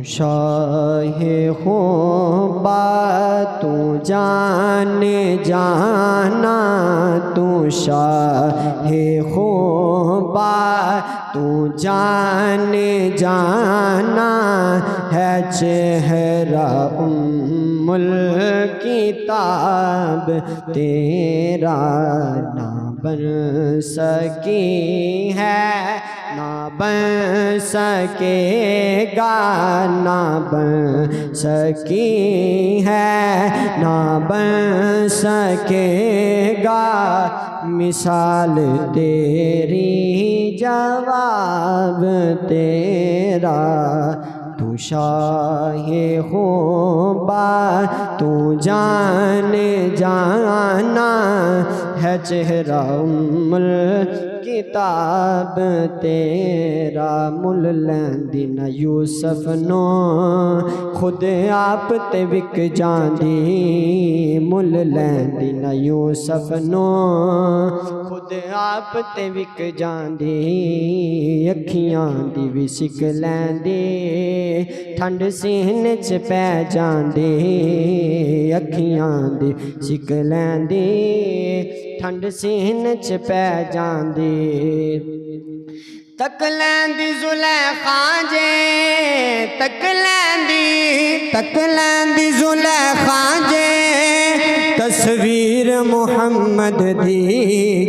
شاہ خوبا تو جان جانا، تو شاہ خوبا تو جان جانا ہے، چہرہ ام الکتاب تیرا نہ بن سکی ہے، نہ بن سکے گا، نہ بن سکی ہے، نہ بن سکے گا، مثال تیری جواب تیرا، تو شاہ خوبا تو جان جانا ہے، چہرہ ام الکتاب تیرا، مل لیندی نہ یوسف نو خود آپ تے وک جاندی، مل لیندی نہ یوسف نو خود آپ تے وک جاندی، اکھیاں دی وی سک لیندی ٹھنڈ سینے چ پے جاندی، اکھیاں دی سک لیندی ٹھنڈ سینے چ پے جاندی، تک لیندی زلیخا جے، تک لیندی زلیخا جے، تصویر محمد دی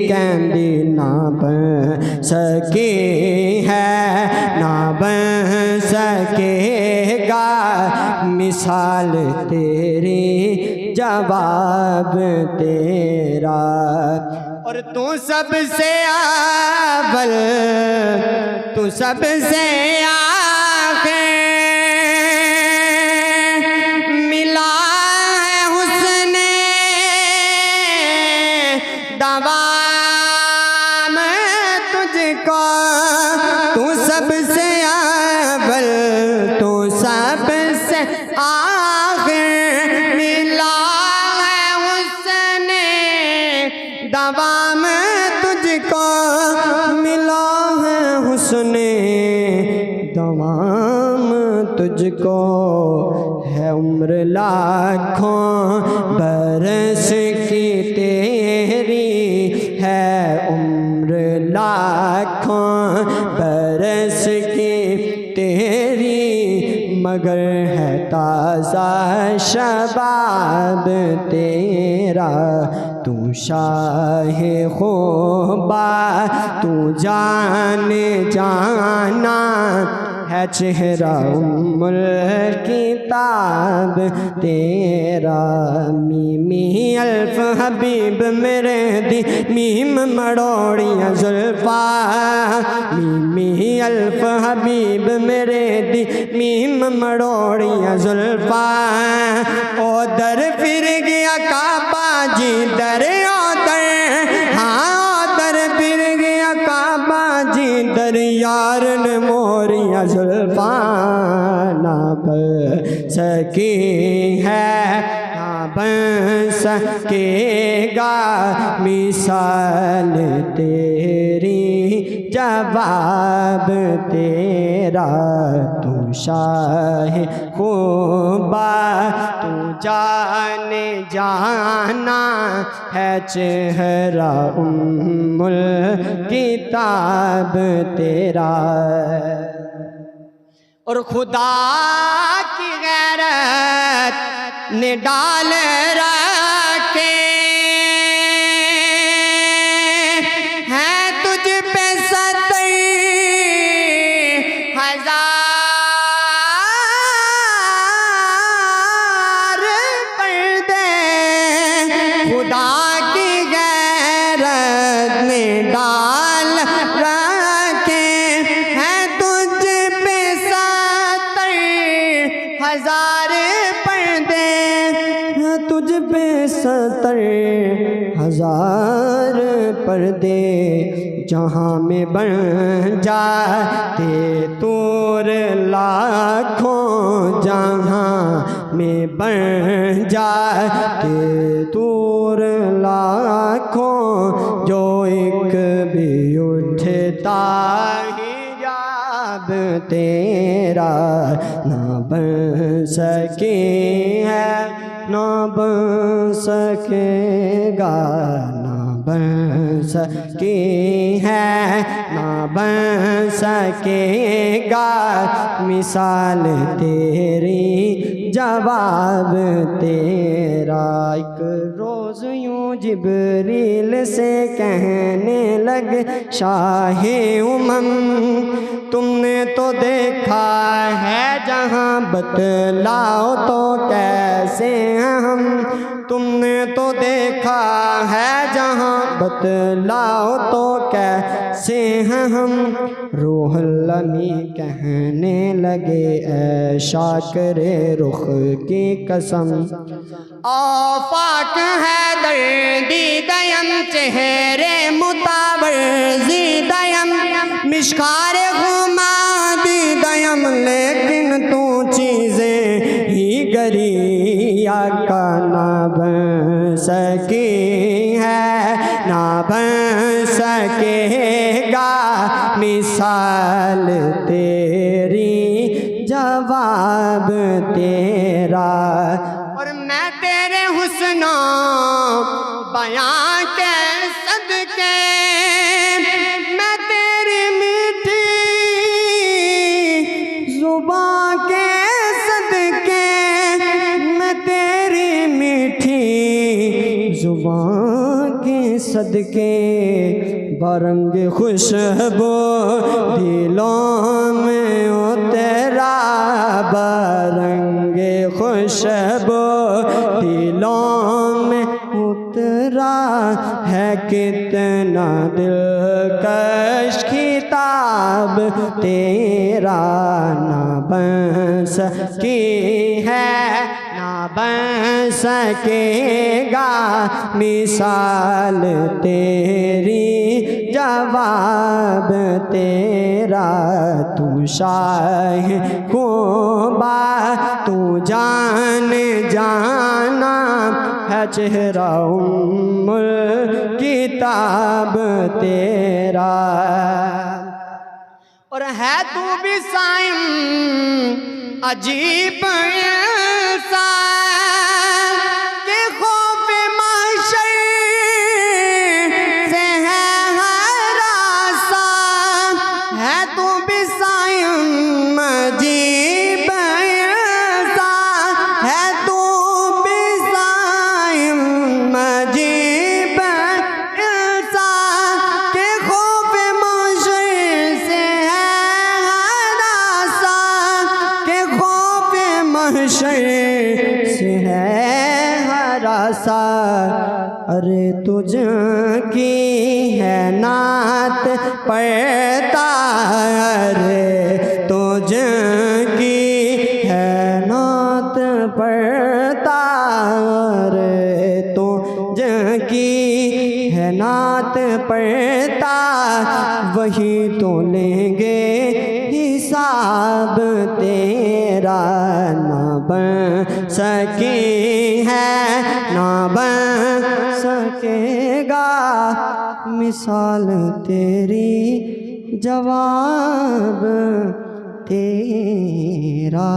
کہندی نہ بن سکی ہے، نہ بن سکے گا، مثال تیری جواب تیرا، اور تو سب سے اول، تو سب سے آخر، ملا ہے حسن دوام تجھ کو، تو سب سے اول، تو سب سے آخر، ملا ہے حسن دوام تجھ کو، ملا ہے حسن دوام تجھ کو، ہے عمر لاکھوں برس کی تیری، ہے عمر لاکھوں برس کی تیری، مگر ہے تازہ شباب تیرا، تو شاہ خوبا تو جان جانا ہے، چہرہ ام الکتاب تیرا، میمی الف حبیب میرے دی میم مڑوڑیاں زلفا، میمی الف حبیب میرے دی میم مڑوڑیاں زلفا، او در پھر گیا کعبہ جی در، او در، ہاں او در پھر گیا کعبہ جی در، یار نے موریاں زلفا نہ بن سکی ہے، نہ بن سکے گا، مثال تیری جواب تیرا، تو شاہ خوبا تو جان جانا ہے، چہرہ ام الکتاب تیرا، اور خدا کی غیرت نے ڈال رکھے ہیں تجھ پہ 70 ہزار پردے، خدا کی غیرت نے ڈال رکھے ہیں تجھ پہ 70 ہزار پردے، تجھ پہ 70 ہزار پردے، جہاں میں بن جاتے طور لاکھوں، جہاں میں بن جاتے طور لاکھوں، جو ایک بھی اٹھتا حجاب تیرا، تیرا نہ بن سکے ہے، نہ بن سکے گا، نہ بن سکے ہے، نہ بن سکے گا مثال تیری، جواب تیرا۔ ایک روز یوں جبریل سے کہنے لگ شاہ تم نے تو دیکھا ہے جہاں، بتلاؤ تو کیسے ہیں ہم، تم نے تو دیکھا ہے جہاں، بتلاؤ تو کیسے ہیں ہم۔ روح الامین کہنے لگے اے شاکر رخ کی قسم، آفاق ہے دردی دیم، چہرے متابر زیدیم، مشکار غمادی دیم، لیکن تو چیزیں ہی گری آقا نہ بن سکی ہے، نہ بن سکے گا مثال تیری، جواب تیرا۔ اور میں تیرے حسن بیان کے صدقے، میں تیری میٹھی زبان کے صدقے، میں تیری میٹھی زبان کے صدقے، برنگ خوشبو دلوں میں اترا، برنگ خوشبو دلوں میں اترا، ہے کتنا دلکش خطاب تیرا، نہ بن سکی ہے، نہ بن سکے گا مثال تیری، جواب تیرا۔ تو شاہ خوبا تو جان جانا ہے، چہرہ ام کتاب تیرا۔ اور ہے تو بھی سائم عجیب انسان، کہ خوف محشر سے ہے ہراساں، ہے تو بھی سائم عجیب انسان، ہے تو بھی سائم عجیب انسان، کہ خوف محشر سے ہے ہراساں، کہ خوف محشر سے ہے ہراساں۔ ارے تجھ کی ہے نعت پڑھتا، ارے تجھ کی ہے نعت پڑھتا، ارے تجھ کی ہے نعت پڑھتا، وہی تو لیں گے حساب تیرا، نہ بن سکی ہے، نہ بن سکے گا مثال تیری، جواب تیرا۔